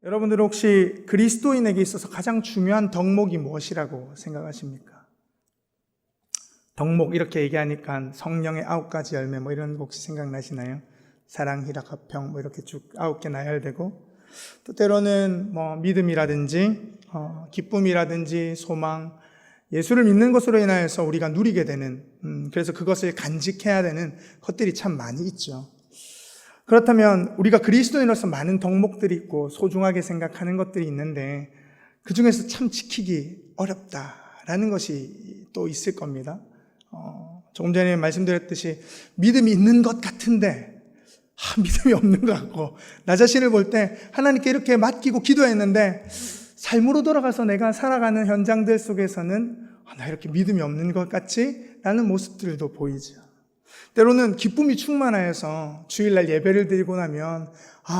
여러분들은 혹시 그리스도인에게 있어서 가장 중요한 덕목이 무엇이라고 생각하십니까? 덕목 이렇게 얘기하니까 성령의 9가지 열매 이런 거 혹시 생각나시나요? 사랑, 희락, 화평 이렇게 쭉 9개 나열되고, 또 때로는 믿음이라든지 기쁨이라든지 소망, 예수를 믿는 것으로 인하여서 우리가 누리게 되는, 그래서 그것을 간직해야 되는 것들이 참 많이 있죠. 그렇다면 우리가 그리스도인으로서 많은 덕목들이 있고 소중하게 생각하는 것들이 있는데 그 중에서 참 지키기 어렵다라는 것이 또 있을 겁니다. 조금 전에 말씀드렸듯이 믿음이 있는 것 같은데 믿음이 없는 것 같고, 나 자신을 볼 때 하나님께 이렇게 맡기고 기도했는데 삶으로 돌아가서 내가 살아가는 현장들 속에서는 나 이렇게 믿음이 없는 것 같지? 라는 모습들도 보이죠. 때로는 기쁨이 충만하여서 주일날 예배를 드리고 나면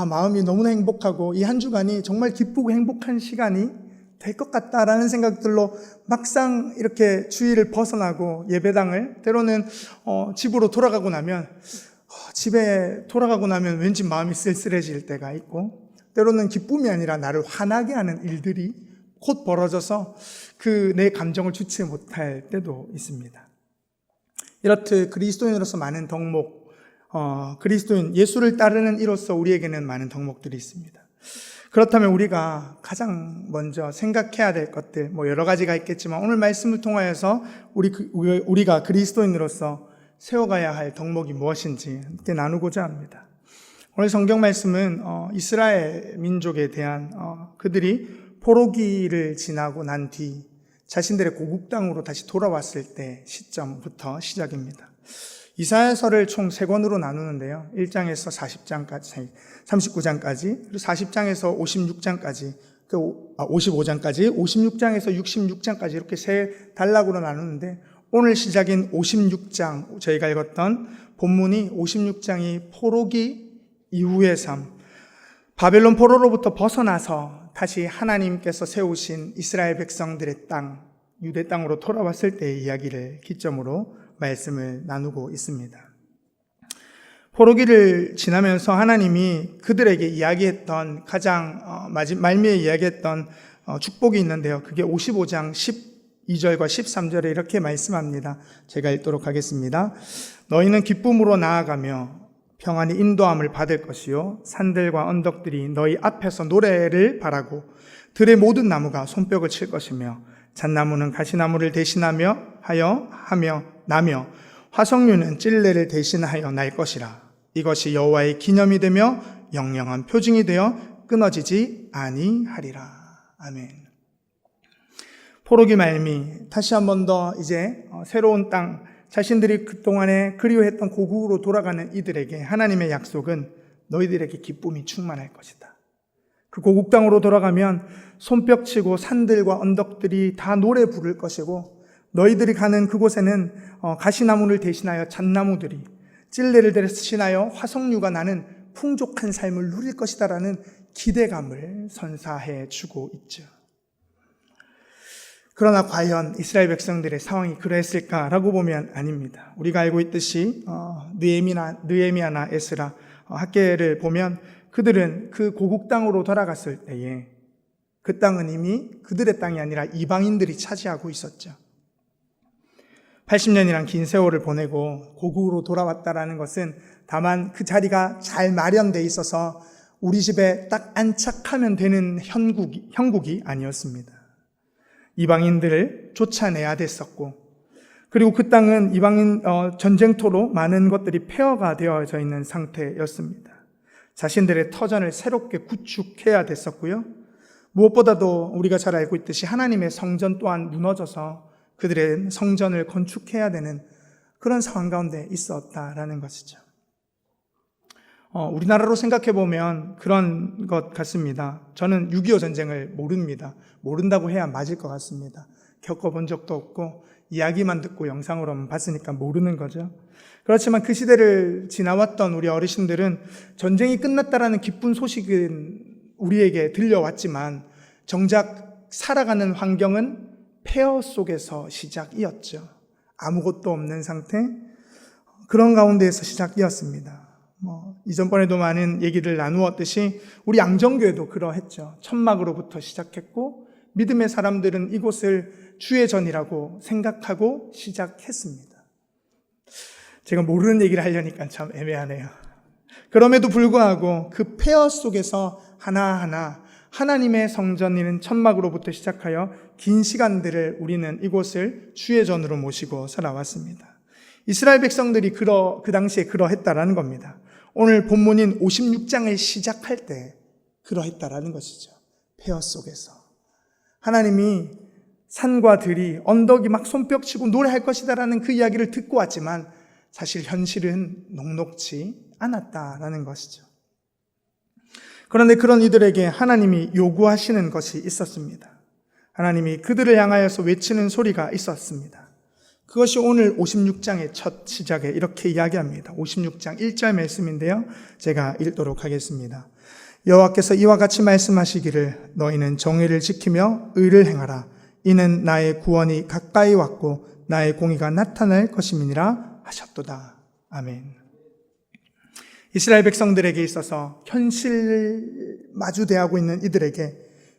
마음이 너무나 행복하고 이 한 주간이 정말 기쁘고 행복한 시간이 될 것 같다라는 생각들로 막상 이렇게 주일을 벗어나고 예배당을 때로는 집으로 돌아가고 나면 집에 돌아가고 나면 왠지 마음이 쓸쓸해질 때가 있고, 때로는 기쁨이 아니라 나를 화나게 하는 일들이 곧 벌어져서 그 내 감정을 주체 못할 때도 있습니다. 이렇듯 그리스도인으로서 많은 덕목, 그리스도인 예수를 따르는 이로서 우리에게는 많은 덕목들이 있습니다. 그렇다면 우리가 가장 먼저 생각해야 될 것들 여러 가지가 있겠지만 오늘 말씀을 통하여서 우리가 그리스도인으로서 세워가야 할 덕목이 무엇인지 함께 나누고자 합니다. 오늘 성경 말씀은 이스라엘 민족에 대한 그들이 포로기를 지나고 난 뒤 자신들의 고국 땅으로 다시 돌아왔을 때 시점부터 시작입니다. 이사야서를 총 3권으로 나누는데요. 1장에서 40장까지, 39장까지, 그리고 40장에서 56장까지, 55장까지, 56장에서 66장까지 이렇게 3단락으로 나누는데, 오늘 시작인 56장, 저희가 읽었던 본문이 56장이 포로기 이후의 삶, 바벨론 포로로부터 벗어나서 다시 하나님께서 세우신 이스라엘 백성들의 땅, 유대 땅으로 돌아왔을 때의 이야기를 기점으로 말씀을 나누고 있습니다. 포로기를 지나면서 하나님이 그들에게 이야기했던 가장 말미에 이야기했던 축복이 있는데요. 그게 55장 12절과 13절에 이렇게 말씀합니다. 제가 읽도록 하겠습니다. 너희는 기쁨으로 나아가며 평안히 인도함을 받을 것이요 산들과 언덕들이 너희 앞에서 노래를 바라고 들의 모든 나무가 손뼉을 칠 것이며 잣나무는 가시나무를 대신하며 나며 화석류는 찔레를 대신하여 날 것이라. 이것이 여호와의 기념이 되며 영영한 표징이 되어 끊어지지 아니하리라. 아멘. 포로기 말미, 다시 한 번 더 이제 새로운 땅, 자신들이 그동안에 그리워했던 고국으로 돌아가는 이들에게 하나님의 약속은 너희들에게 기쁨이 충만할 것이다. 그 고국 땅으로 돌아가면 손뼉치고 산들과 언덕들이 다 노래 부를 것이고, 너희들이 가는 그곳에는 가시나무를 대신하여 잣나무들이, 찔레를 대신하여 화석류가 나는 풍족한 삶을 누릴 것이다라는 기대감을 선사해 주고 있죠. 그러나 과연 이스라엘 백성들의 상황이 그랬을까라고 보면 아닙니다. 우리가 알고 있듯이 느헤미야나 에스라 학계를 보면 그들은 그 고국 땅으로 돌아갔을 때에 그 땅은 이미 그들의 땅이 아니라 이방인들이 차지하고 있었죠. 80년이란 긴 세월을 보내고 고국으로 돌아왔다라는 것은 다만 그 자리가 잘 마련돼 있어서 우리 집에 딱 안착하면 되는 형국이 아니었습니다. 이방인들을 쫓아내야 됐었고, 그리고 그 땅은 이방인 전쟁터로 많은 것들이 폐허가 되어져 있는 상태였습니다. 자신들의 터전을 새롭게 구축해야 됐었고요. 무엇보다도 우리가 잘 알고 있듯이 하나님의 성전 또한 무너져서 그들의 성전을 건축해야 되는 그런 상황 가운데 있었다라는 것이죠. 우리나라로 생각해 보면 그런 것 같습니다. 저는 6.25 전쟁을 모릅니다. 모른다고 해야 맞을 것 같습니다. 겪어본 적도 없고 이야기만 듣고 영상으로만 봤으니까 모르는 거죠. 그렇지만 그 시대를 지나왔던 우리 어르신들은 전쟁이 끝났다라는 기쁜 소식은 우리에게 들려왔지만 정작 살아가는 환경은 폐허 속에서 시작이었죠. 아무것도 없는 상태, 그런 가운데에서 시작이었습니다. 이전번에도 많은 얘기를 나누었듯이 우리 양정교회도 그러했죠. 천막으로부터 시작했고 믿음의 사람들은 이곳을 주의 전이라고 생각하고 시작했습니다. 제가 모르는 얘기를 하려니까 참 애매하네요. 그럼에도 불구하고 그 폐허 속에서 하나하나 하나님의 성전인 천막으로부터 시작하여 긴 시간들을 우리는 이곳을 주의 전으로 모시고 살아왔습니다. 이스라엘 백성들이 그 당시에 그러했다라는 겁니다. 오늘 본문인 56장을 시작할 때 그러했다라는 것이죠. 폐허 속에서 하나님이 산과 들이 언덕이 막 손뼉치고 노래할 것이다라는 그 이야기를 듣고 왔지만 사실 현실은 녹록지 않았다라는 것이죠. 그런데 그런 이들에게 하나님이 요구하시는 것이 있었습니다. 하나님이 그들을 향하여서 외치는 소리가 있었습니다. 그것이 오늘 56장의 첫 시작에 이렇게 이야기합니다. 56장 1절 말씀인데요. 제가 읽도록 하겠습니다. 여호와께서 이와 같이 말씀하시기를 너희는 정의를 지키며 의를 행하라. 이는 나의 구원이 가까이 왔고 나의 공의가 나타날 것임이니라 하셨도다. 아멘. 이스라엘 백성들에게 있어서 현실을 마주대하고 있는 이들에게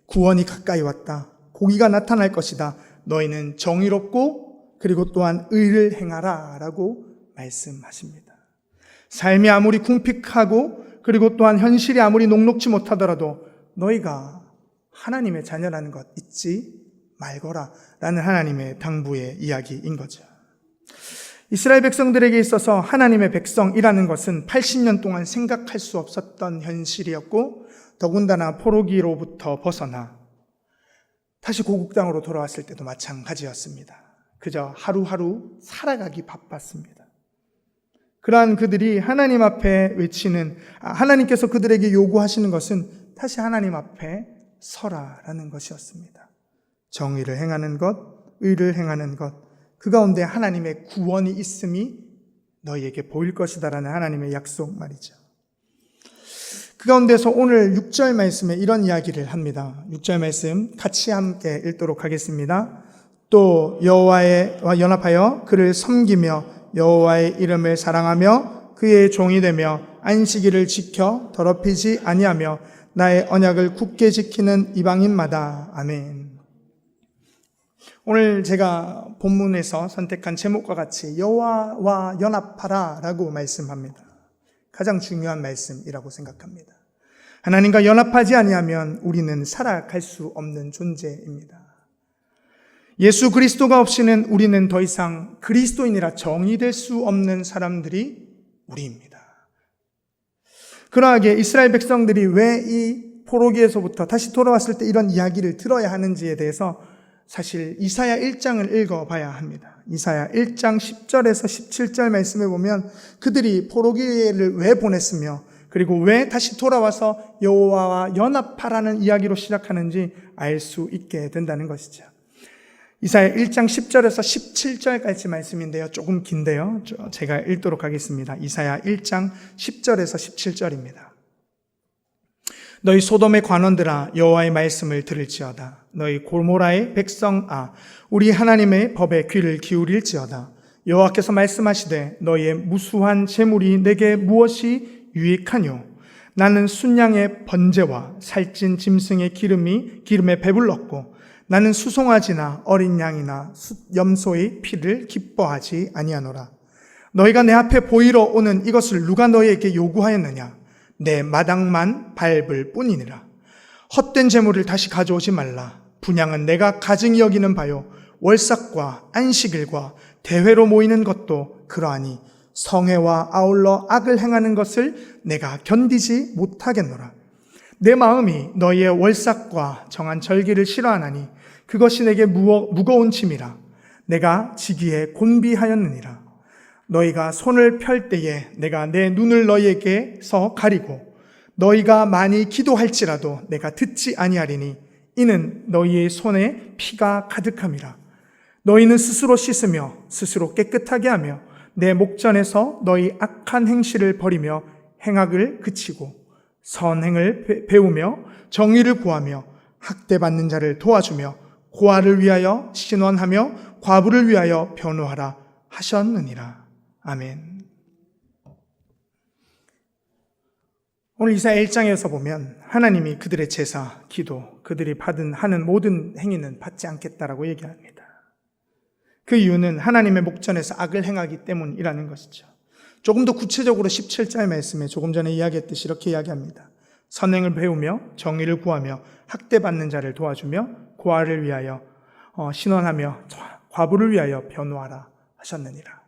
구원이 가까이 왔다. 공의가 나타날 것이다. 너희는 정의롭고 그리고 또한 의를 행하라 라고 말씀하십니다. 삶이 아무리 궁핍하고 그리고 또한 현실이 아무리 녹록지 못하더라도 너희가 하나님의 자녀라는 것 잊지 말거라 라는 하나님의 당부의 이야기인 거죠. 이스라엘 백성들에게 있어서 하나님의 백성이라는 것은 80년 동안 생각할 수 없었던 현실이었고 더군다나 포로기로부터 벗어나 다시 고국 땅으로 돌아왔을 때도 마찬가지였습니다. 그저 하루하루 살아가기 바빴습니다. 그러한 그들이 하나님 앞에 외치는, 하나님께서 그들에게 요구하시는 것은 다시 하나님 앞에 서라라는 것이었습니다. 정의를 행하는 것, 의를 행하는 것, 그 가운데 하나님의 구원이 있음이 너희에게 보일 것이다라는 하나님의 약속 말이죠. 그 가운데서 오늘 6절 말씀에 이런 이야기를 합니다. 6절 말씀 같이 함께 읽도록 하겠습니다. 또 여호와와 연합하여 그를 섬기며 여호와의 이름을 사랑하며 그의 종이 되며 안식일을 지켜 더럽히지 아니하며 나의 언약을 굳게 지키는 이방인마다. 아멘. 오늘 제가 본문에서 선택한 제목과 같이 여호와와 연합하라 라고 말씀합니다. 가장 중요한 말씀이라고 생각합니다. 하나님과 연합하지 아니하면 우리는 살아갈 수 없는 존재입니다. 예수 그리스도가 없이는 우리는 더 이상 그리스도인이라 정의될 수 없는 사람들이 우리입니다. 그러하게 이스라엘 백성들이 왜 이 포로기에서부터 다시 돌아왔을 때 이런 이야기를 들어야 하는지에 대해서 사실 이사야 1장을 읽어봐야 합니다. 이사야 1장 10절에서 17절 말씀에 보면 그들이 포로기를 왜 보냈으며 그리고 왜 다시 돌아와서 여호와와 연합하라는 이야기로 시작하는지 알 수 있게 된다는 것이죠. 이사야 1장 10절에서 17절까지 말씀인데요. 조금 긴데요. 제가 읽도록 하겠습니다. 이사야 1장 10절에서 17절입니다. 너희 소돔의 관원들아 여호와의 말씀을 들을지어다. 너희 고모라의 백성아 우리 하나님의 법에 귀를 기울일지어다. 여호와께서 말씀하시되 너희의 무수한 재물이 내게 무엇이 유익하뇨? 나는 순양의 번제와 살찐 짐승의 기름에 배불렀고 나는 수송아지나 어린 양이나 염소의 피를 기뻐하지 아니하노라. 너희가 내 앞에 보이러 오는 이것을 누가 너희에게 요구하였느냐? 내 마당만 밟을 뿐이니라. 헛된 재물을 다시 가져오지 말라. 분향은 내가 가증히 여기는 바요. 월삭과 안식일과 대회로 모이는 것도 그러하니 성회와 아울러 악을 행하는 것을 내가 견디지 못하겠노라. 내 마음이 너희의 월삭과 정한 절기를 싫어하나니 그것이 내게 무거운 짐이라. 내가 지기에 곤비하였느니라. 너희가 손을 펼 때에 내가 내 눈을 너희에게서 가리고 너희가 많이 기도할지라도 내가 듣지 아니하리니 이는 너희의 손에 피가 가득함이라. 너희는 스스로 씻으며 스스로 깨끗하게 하며 내 목전에서 너희 악한 행실을 버리며 행악을 그치고 선행을 배우며 정의를 구하며 학대받는 자를 도와주며 고아를 위하여 신원하며 과부를 위하여 변호하라 하셨느니라. 아멘. 오늘 이사야 1장에서 보면 하나님이 그들의 제사, 기도, 그들이 하는 모든 행위는 받지 않겠다라고 얘기합니다. 그 이유는 하나님의 목전에서 악을 행하기 때문이라는 것이죠. 조금 더 구체적으로 17절 말씀에 조금 전에 이야기했듯이 이렇게 이야기합니다. 선행을 배우며 정의를 구하며 학대받는 자를 도와주며 고아를 위하여 신원하며 과부를 위하여 변호하라 하셨느니라.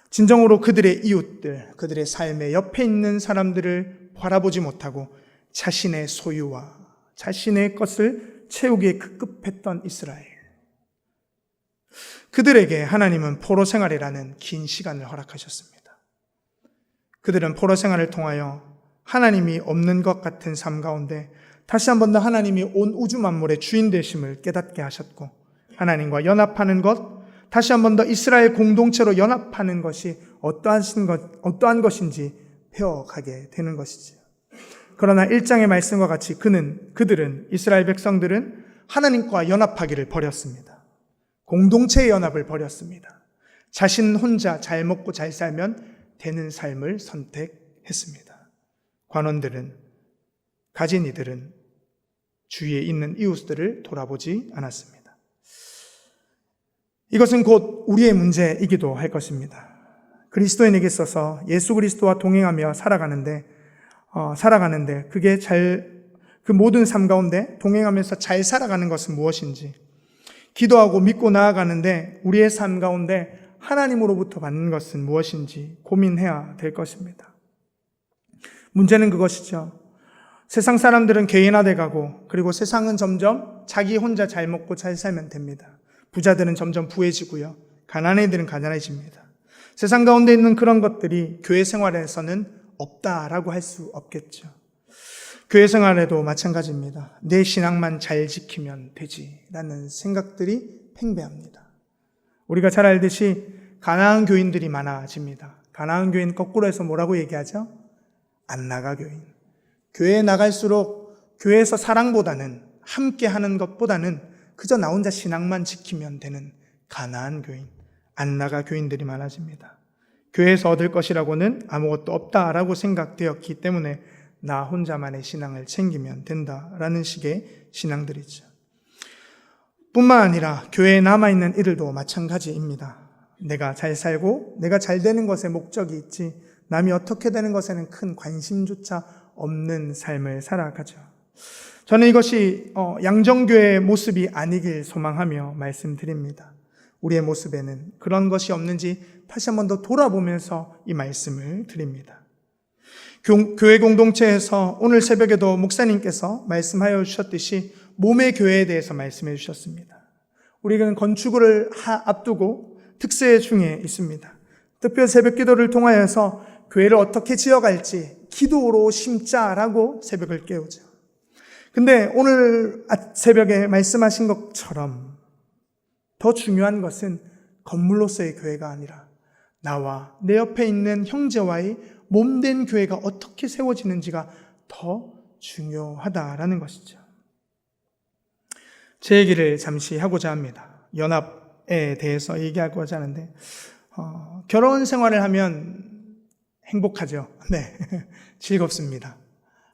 진정으로 그들의 이웃들, 그들의 삶의 옆에 있는 사람들을 바라보지 못하고 자신의 소유와 자신의 것을 채우기에 급급했던 이스라엘. 그들에게 하나님은 포로 생활이라는 긴 시간을 허락하셨습니다. 그들은 포로 생활을 통하여 하나님이 없는 것 같은 삶 가운데 다시 한 번 더 하나님이 온 우주 만물의 주인 되심을 깨닫게 하셨고, 하나님과 연합하는 것, 다시 한 번 더 이스라엘 공동체로 연합하는 것이 어떠한 것인지 배워가게 되는 것이지요. 그러나 1장의 말씀과 같이 그들은 이스라엘 백성들은 하나님과 연합하기를 버렸습니다. 공동체의 연합을 버렸습니다. 자신 혼자 잘 먹고 잘 살면 되는 삶을 선택했습니다. 관원들은, 가진 이들은 주위에 있는 이웃들을 돌아보지 않았습니다. 이것은 곧 우리의 문제이기도 할 것입니다. 그리스도인에게 있어서 예수 그리스도와 동행하며 살아가는데 그 모든 삶 가운데 동행하면서 잘 살아가는 것은 무엇인지, 기도하고 믿고 나아가는데 우리의 삶 가운데 하나님으로부터 받는 것은 무엇인지 고민해야 될 것입니다. 문제는 그것이죠. 세상 사람들은 개인화돼 가고, 그리고 세상은 점점 자기 혼자 잘 먹고 잘 살면 됩니다. 부자들은 점점 부해지고요, 가난한 이들은 가난해집니다. 세상 가운데 있는 그런 것들이 교회 생활에서는 없다라고 할 수 없겠죠. 교회 생활에도 마찬가지입니다. 내 신앙만 잘 지키면 되지라는 생각들이 팽배합니다. 우리가 잘 알듯이 가나안 교인들이 많아집니다. 가나안 교인 거꾸로 해서 뭐라고 얘기하죠? 안 나가 교인. 교회에 나갈수록 교회에서 사랑보다는, 함께하는 것보다는 그저 나 혼자 신앙만 지키면 되는 가나안 교인, 안 나가 교인들이 많아집니다. 교회에서 얻을 것이라고는 아무것도 없다라고 생각되었기 때문에 나 혼자만의 신앙을 챙기면 된다라는 식의 신앙들이죠. 뿐만 아니라 교회에 남아있는 이들도 마찬가지입니다. 내가 잘 살고 내가 잘 되는 것에 목적이 있지, 남이 어떻게 되는 것에는 큰 관심조차 없는 삶을 살아가죠. 저는 이것이 양정교회의 모습이 아니길 소망하며 말씀드립니다. 우리의 모습에는 그런 것이 없는지 다시 한 번 더 돌아보면서 이 말씀을 드립니다. 교회 공동체에서 오늘 새벽에도 목사님께서 말씀하여 주셨듯이 몸의 교회에 대해서 말씀해 주셨습니다. 우리는 건축을 앞두고 특세 중에 있습니다. 특별 새벽 기도를 통하여서 교회를 어떻게 지어갈지 기도로 심자라고 새벽을 깨우죠. 근데 오늘 새벽에 말씀하신 것처럼 더 중요한 것은 건물로서의 교회가 아니라 나와 내 옆에 있는 형제와의 몸된 교회가 어떻게 세워지는지가 더 중요하다라는 것이죠. 제 얘기를 잠시 하고자 합니다. 연합에 대해서 얘기하고자 하는데, 결혼 생활을 하면 행복하죠. 네, 즐겁습니다.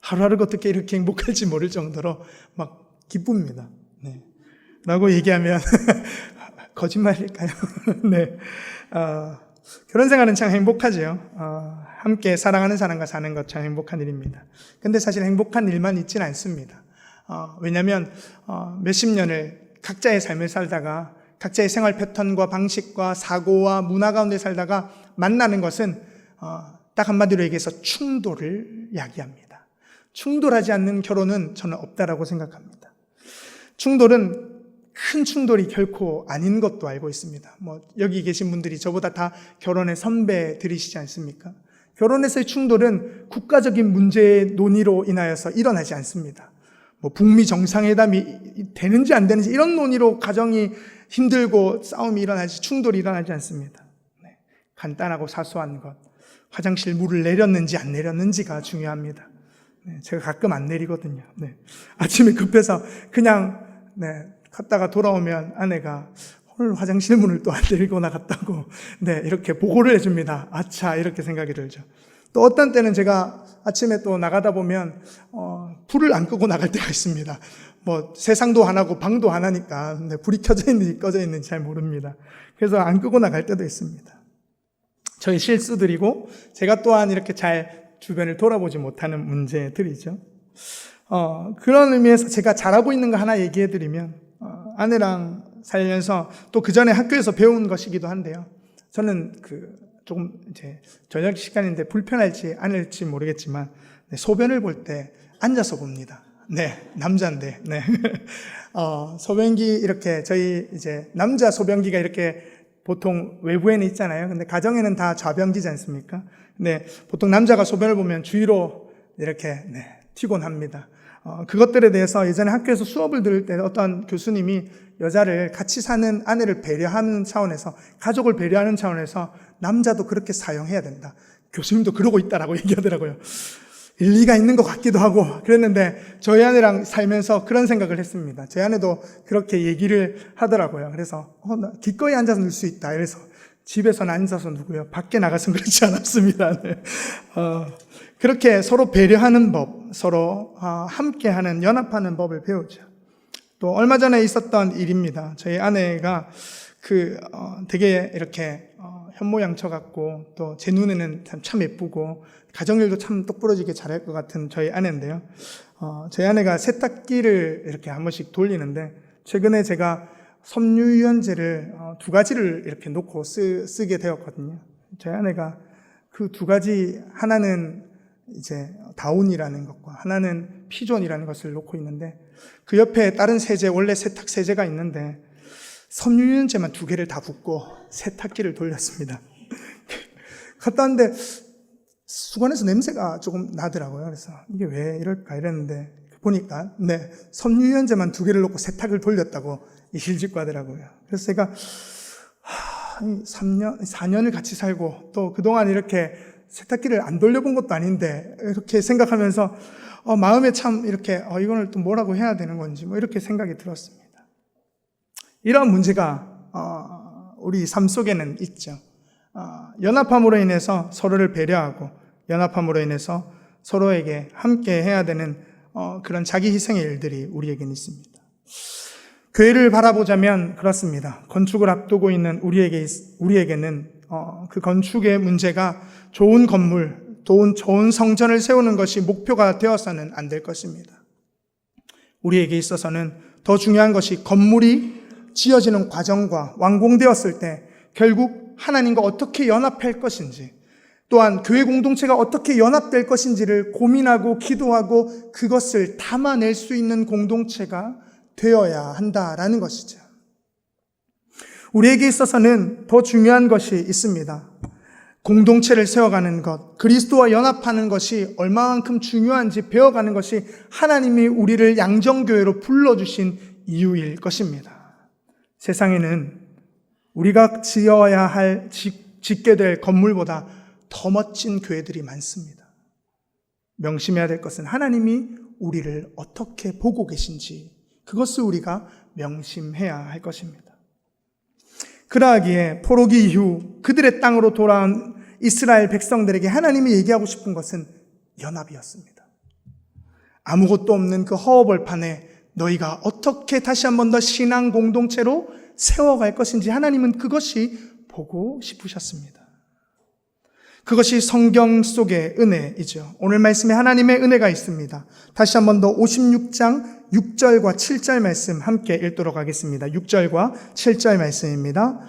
하루하루가 어떻게 이렇게 행복할지 모를 정도로 막 기쁩니다. 네, 라고 얘기하면 거짓말일까요? 네, 결혼 생활은 참 행복하죠. 함께 사랑하는 사람과 사는 것 참 행복한 일입니다. 근데 사실 행복한 일만 있지는 않습니다. 왜냐하면 몇십 년을 각자의 삶을 살다가 각자의 생활 패턴과 방식과 사고와 문화 가운데 살다가 만나는 것은 딱 한마디로 얘기해서 충돌을 야기합니다. 충돌하지 않는 결혼은 저는 없다라고 생각합니다. 충돌은 큰 충돌이 결코 아닌 것도 알고 있습니다. 여기 계신 분들이 저보다 다 결혼의 선배들이시지 않습니까? 결혼에서의 충돌은 국가적인 문제의 논의로 인하여서 일어나지 않습니다. 북미 정상회담이 되는지 안 되는지 이런 논의로 가정이 힘들고 싸움이 일어나지, 충돌이 일어나지 않습니다. 네, 간단하고 사소한 것, 화장실 물을 내렸는지 안 내렸는지가 중요합니다. 네, 제가 가끔 안 내리거든요. 네, 아침에 급해서 그냥 갔다가 돌아오면 아내가 오늘 화장실 문을 또 안 내리고 나갔다고 이렇게 보고를 해줍니다. 아차, 이렇게 생각이 들죠. 또 어떤 때는 제가 아침에 또 나가다 보면 불을 안 끄고 나갈 때가 있습니다. 뭐 세상도 하나고 방도 하나니까 근데 불이 켜져 있는지 꺼져 있는지 잘 모릅니다. 그래서 안 끄고 나갈 때도 있습니다. 저희 실수들이고 제가 또한 이렇게 잘 주변을 돌아보지 못하는 문제들이죠. 그런 의미에서 제가 잘하고 있는 거 하나 얘기해드리면 아내랑 살면서 또 그 전에 학교에서 배운 것이기도 한데요. 저는 조금 이제 저녁 시간인데 불편할지 않을지 모르겠지만 소변을 볼 때 앉아서 봅니다. 네, 남자인데, 네. 소변기 이렇게 저희 이제 남자 소변기가 이렇게 보통 외부에는 있잖아요. 근데 가정에는 다 좌변기지 않습니까? 근데 보통 남자가 소변을 보면 주위로 이렇게 튀곤 합니다. 그것들에 대해서 예전에 학교에서 수업을 들을 때 어떤 교수님이 여자를 같이 사는 아내를 배려하는 차원에서 가족을 배려하는 차원에서 남자도 그렇게 사용해야 된다. 교수님도 그러고 있다라고 얘기하더라고요. 일리가 있는 것 같기도 하고 그랬는데 저희 아내랑 살면서 그런 생각을 했습니다. 저희 아내도 그렇게 얘기를 하더라고요. 그래서 나 기꺼이 앉아서 누울 수 있다. 그래서 집에서는 앉아서 누고요. 밖에 나가서는 그렇지 않았습니다. 네. 그렇게 서로 배려하는 법, 서로 함께하는 연합하는 법을 배우죠. 또 얼마 전에 있었던 일입니다. 저희 아내가 되게 이렇게 현모양처 같고 또 제 눈에는 참 예쁘고 가정일도 참 똑부러지게 잘할 것 같은 저희 아내인데요. 저희 아내가 세탁기를 이렇게 한 번씩 돌리는데 최근에 제가 섬유유연제를 2가지를 이렇게 놓고 쓰게 되었거든요. 저희 아내가 그 2가지 하나는 이제 다운이라는 것과 하나는 피존이라는 것을 놓고 있는데 그 옆에 다른 세제 원래 세탁 세제가 있는데 섬유유연제만 2개를 다 붓고 세탁기를 돌렸습니다. 갔다 왔는데 수건에서 냄새가 조금 나더라고요. 그래서 이게 왜 이럴까 이랬는데 보니까 섬유유연제만 2개를 놓고 세탁을 돌렸다고 이실직고 하더라고요. 그래서 제가 4년을 같이 살고 또 그동안 이렇게 세탁기를 안 돌려본 것도 아닌데 이렇게 생각하면서 마음에 참 이렇게 이거를 또 뭐라고 해야 되는 건지 뭐 이렇게 생각이 들었습니다. 이런 문제가 우리 삶 속에는 있죠. 연합함으로 인해서 서로를 배려하고 연합함으로 인해서 서로에게 함께 해야 되는 그런 자기 희생의 일들이 우리에게는 있습니다. 교회를 바라보자면 그렇습니다. 건축을 앞두고 있는 우리에게는 그 건축의 문제가 좋은 건물, 좋은 성전을 세우는 것이 목표가 되어서는 안 될 것입니다. 우리에게 있어서는 더 중요한 것이 건물이 지어지는 과정과 완공되었을 때 결국 하나님과 어떻게 연합할 것인지, 또한 교회 공동체가 어떻게 연합될 것인지를 고민하고 기도하고 그것을 담아낼 수 있는 공동체가 되어야 한다라는 것이죠. 우리에게 있어서는 더 중요한 것이 있습니다. 공동체를 세워가는 것, 그리스도와 연합하는 것이 얼마만큼 중요한지 배워가는 것이 하나님이 우리를 양정교회로 불러주신 이유일 것입니다. 세상에는 우리가 짓게 될 건물보다 더 멋진 교회들이 많습니다. 명심해야 될 것은 하나님이 우리를 어떻게 보고 계신지 그것을 우리가 명심해야 할 것입니다. 그러하기에 포로기 이후 그들의 땅으로 돌아온 이스라엘 백성들에게 하나님이 얘기하고 싶은 것은 연합이었습니다. 아무것도 없는 그 허허벌판에 너희가 어떻게 다시 한 번 더 신앙 공동체로 세워갈 것인지 하나님은 그것이 보고 싶으셨습니다. 그것이 성경 속의 은혜이죠. 오늘 말씀에 하나님의 은혜가 있습니다. 다시 한 번 더 56장 6절과 7절 말씀 함께 읽도록 하겠습니다. 6절과 7절 말씀입니다.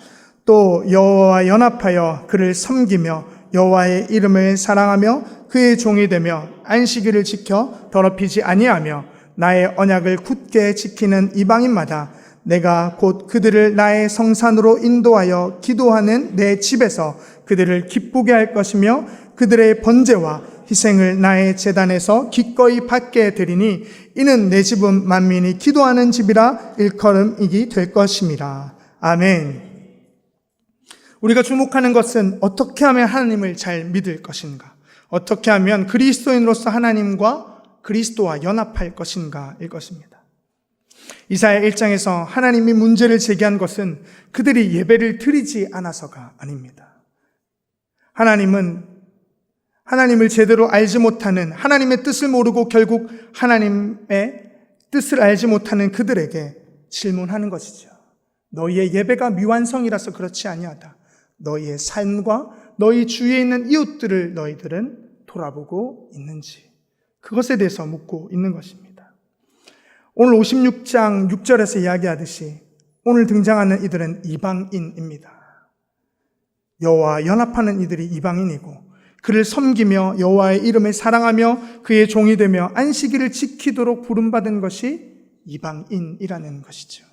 또 여호와와 연합하여 그를 섬기며 여호와의 이름을 사랑하며 그의 종이 되며 안식일을 지켜 더럽히지 아니하며 나의 언약을 굳게 지키는 이방인마다 내가 곧 그들을 나의 성산으로 인도하여 기도하는 내 집에서 그들을 기쁘게 할 것이며 그들의 번제와 희생을 나의 제단에서 기꺼이 받게 되리니 이는 내 집은 만민이 기도하는 집이라 일컬음이기 될 것임이라. 아멘. 우리가 주목하는 것은 어떻게 하면 하나님을 잘 믿을 것인가, 어떻게 하면 그리스도인으로서 하나님과 그리스도와 연합할 것인가일 것입니다. 이사야 1장에서 하나님이 문제를 제기한 것은 그들이 예배를 드리지 않아서가 아닙니다. 하나님은 하나님을 제대로 알지 못하는, 하나님의 뜻을 모르고 결국 하나님의 뜻을 알지 못하는 그들에게 질문하는 것이죠. 너희의 예배가 미완성이라서 그렇지 아니하다. 너희의 삶과 너희 주위에 있는 이웃들을 너희들은 돌아보고 있는지, 그것에 대해서 묻고 있는 것입니다. 오늘 56장 6절에서 이야기하듯이 오늘 등장하는 이들은 이방인입니다. 여호와와 연합하는 이들이 이방인이고, 그를 섬기며 여호와의 이름을 사랑하며 그의 종이 되며 안식일을 지키도록 부름받은 것이 이방인이라는 것이죠.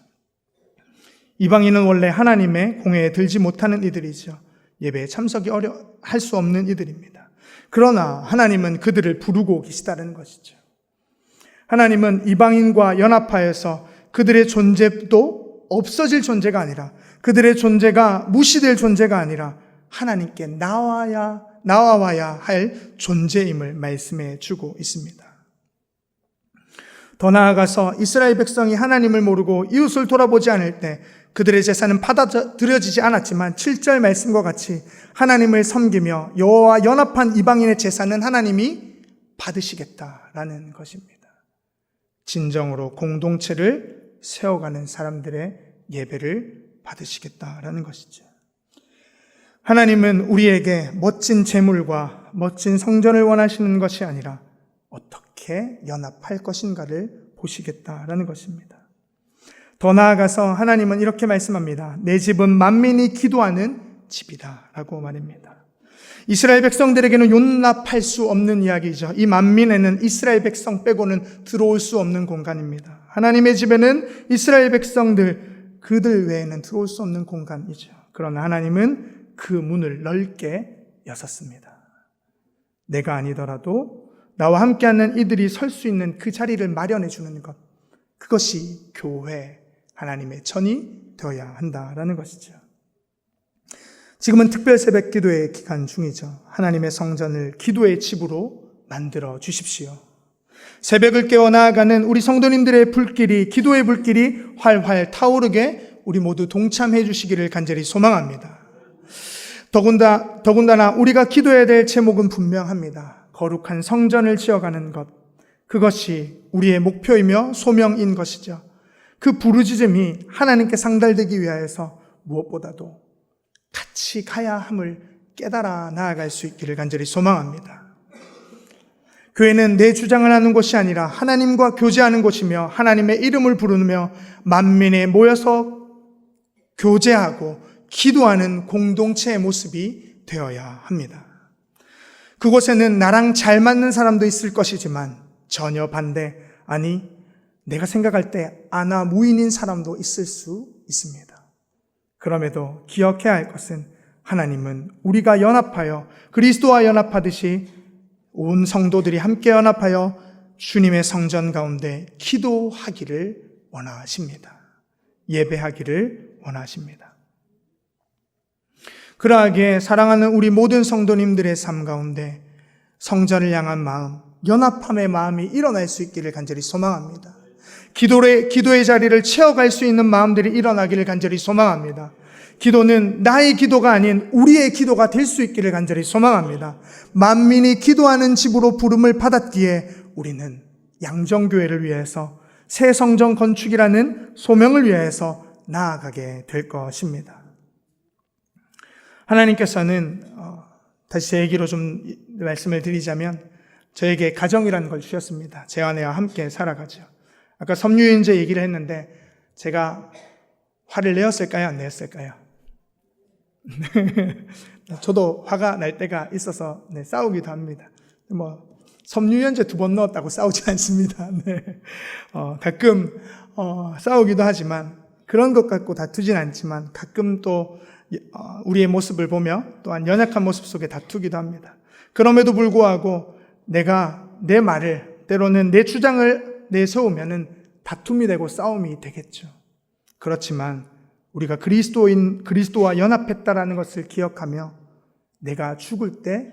이방인은 원래 하나님의 공회에 들지 못하는 이들이죠. 예배에 참석이 할 수 없는 이들입니다. 그러나 하나님은 그들을 부르고 계시다는 것이죠. 하나님은 이방인과 연합하여서 그들의 존재도 없어질 존재가 아니라, 그들의 존재가 무시될 존재가 아니라 하나님께 나와야 할 존재임을 말씀해 주고 있습니다. 더 나아가서 이스라엘 백성이 하나님을 모르고 이웃을 돌아보지 않을 때 그들의 제사는 받아들여지지 않았지만 7절 말씀과 같이 하나님을 섬기며 여호와와 연합한 이방인의 제사는 하나님이 받으시겠다라는 것입니다. 진정으로 공동체를 세워가는 사람들의 예배를 받으시겠다라는 것이죠. 하나님은 우리에게 멋진 제물과 멋진 성전을 원하시는 것이 아니라 어떻게 연합할 것인가를 보시겠다라는 것입니다. 더 나아가서 하나님은 이렇게 말씀합니다. 내 집은 만민이 기도하는 집이다 라고 말입니다. 이스라엘 백성들에게는 용납할 수 없는 이야기죠. 이 만민에는 이스라엘 백성 빼고는 들어올 수 없는 공간입니다. 하나님의 집에는 이스라엘 백성들, 그들 외에는 들어올 수 없는 공간이죠. 그러나 하나님은 그 문을 넓게 여셨습니다. 내가 아니더라도 나와 함께하는 이들이 설 수 있는 그 자리를 마련해 주는 것, 그것이 교회, 하나님의 전이 되어야 한다라는 것이죠. 지금은 특별 새벽 기도의 기간 중이죠. 하나님의 성전을 기도의 집으로 만들어 주십시오. 새벽을 깨워 나아가는 우리 성도님들의 불길이, 기도의 불길이 활활 타오르게 우리 모두 동참해 주시기를 간절히 소망합니다. 더군다나 우리가 기도해야 될 제목은 분명합니다. 거룩한 성전을 지어가는 것, 그것이 우리의 목표이며 소명인 것이죠. 그 부르짖음이 하나님께 상달되기 위하여서 무엇보다도 같이 가야 함을 깨달아 나아갈 수 있기를 간절히 소망합니다. 교회는 내 주장을 하는 곳이 아니라 하나님과 교제하는 곳이며 하나님의 이름을 부르며 만민에 모여서 교제하고 기도하는 공동체의 모습이 되어야 합니다. 그곳에는 나랑 잘 맞는 사람도 있을 것이지만 전혀 반대, 아니 내가 생각할 때 아나 무인인 사람도 있을 수 있습니다. 그럼에도 기억해야 할 것은 하나님은 우리가 연합하여 그리스도와 연합하듯이 온 성도들이 함께 연합하여 주님의 성전 가운데 기도하기를 원하십니다. 예배하기를 원하십니다. 그러하기에 사랑하는 우리 모든 성도님들의 삶 가운데 성전을 향한 마음, 연합함의 마음이 일어날 수 있기를 간절히 소망합니다. 기도의 자리를 채워갈 수 있는 마음들이 일어나기를 간절히 소망합니다. 기도는 나의 기도가 아닌 우리의 기도가 될 수 있기를 간절히 소망합니다. 만민이 기도하는 집으로 부름을 받았기에 우리는 양정교회를 위해서 새 성전 건축이라는 소명을 위해서 나아가게 될 것입니다. 하나님께서는 다시 제 얘기로 좀 말씀을 드리자면 저에게 가정이라는 걸 주셨습니다. 제 아내와 함께 살아가죠. 아까 섬유유인제 얘기를 했는데 제가 화를 내었을까요? 안 내었을까요? 저도 화가 날 때가 있어서 싸우기도 합니다. 섬유유연제 2번 넣었다고 싸우지 않습니다. 가끔 싸우기도 하지만 그런 것 갖고 다투진 않지만 가끔 또 우리의 모습을 보며 또한 연약한 모습 속에 다투기도 합니다. 그럼에도 불구하고 내가 내 말을, 때로는 내 주장을 내세우면은 다툼이 되고 싸움이 되겠죠. 그렇지만 우리가 그리스도와 연합했다라는 것을 기억하며 내가 죽을 때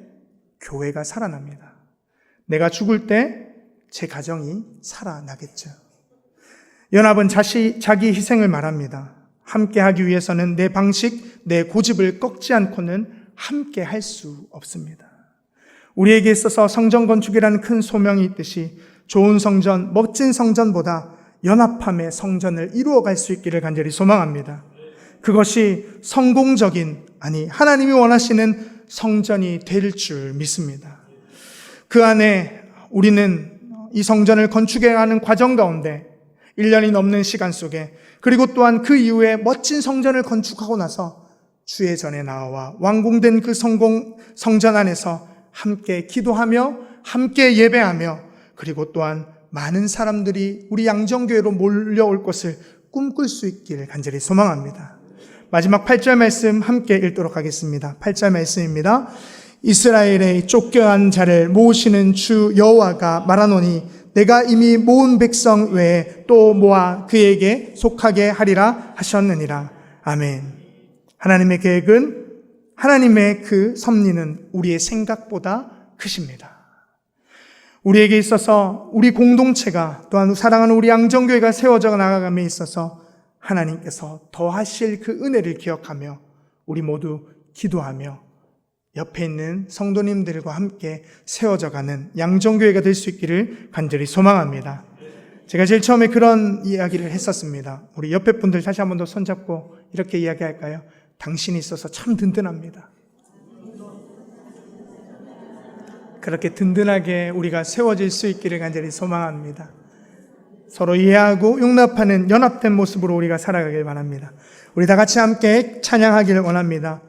교회가 살아납니다. 내가 죽을 때 제 가정이 살아나겠죠. 연합은 자기 희생을 말합니다. 함께 하기 위해서는 내 방식, 내 고집을 꺾지 않고는 함께 할 수 없습니다. 우리에게 있어서 성전 건축이라는 큰 소명이 있듯이 좋은 성전, 멋진 성전보다 연합함의 성전을 이루어갈 수 있기를 간절히 소망합니다. 그것이 성공적인, 하나님이 원하시는 성전이 될 줄 믿습니다. 그 안에 우리는 이 성전을 건축해가는 과정 가운데 1년이 넘는 시간 속에, 그리고 또한 그 이후에 멋진 성전을 건축하고 나서 주의 전에 나와 완공된 그 성전 안에서 함께 기도하며 함께 예배하며, 그리고 또한 많은 사람들이 우리 양정교회로 몰려올 것을 꿈꿀 수 있기를 간절히 소망합니다. 마지막 8절 말씀 함께 읽도록 하겠습니다. 8절 말씀입니다. 이스라엘의 쫓겨난 자를 모으시는 주 여호와가 말하노니 내가 이미 모은 백성 외에 또 모아 그에게 속하게 하리라 하셨느니라. 아멘. 하나님의 계획은, 하나님의 그 섭리는 우리의 생각보다 크십니다. 우리에게 있어서 우리 공동체가, 또한 사랑하는 우리 양정교회가 세워져 나가감에 있어서 하나님께서 더하실 그 은혜를 기억하며 우리 모두 기도하며 옆에 있는 성도님들과 함께 세워져가는 양정교회가 될 수 있기를 간절히 소망합니다. 제가 제일 처음에 그런 이야기를 했었습니다. 우리 옆에 분들 다시 한 번 더 손잡고 이렇게 이야기할까요? 당신이 있어서 참 든든합니다. 그렇게 든든하게 우리가 세워질 수 있기를 간절히 소망합니다. 서로 이해하고 용납하는 연합된 모습으로 우리가 살아가길 바랍니다. 우리 다 같이 함께 찬양하기를 원합니다.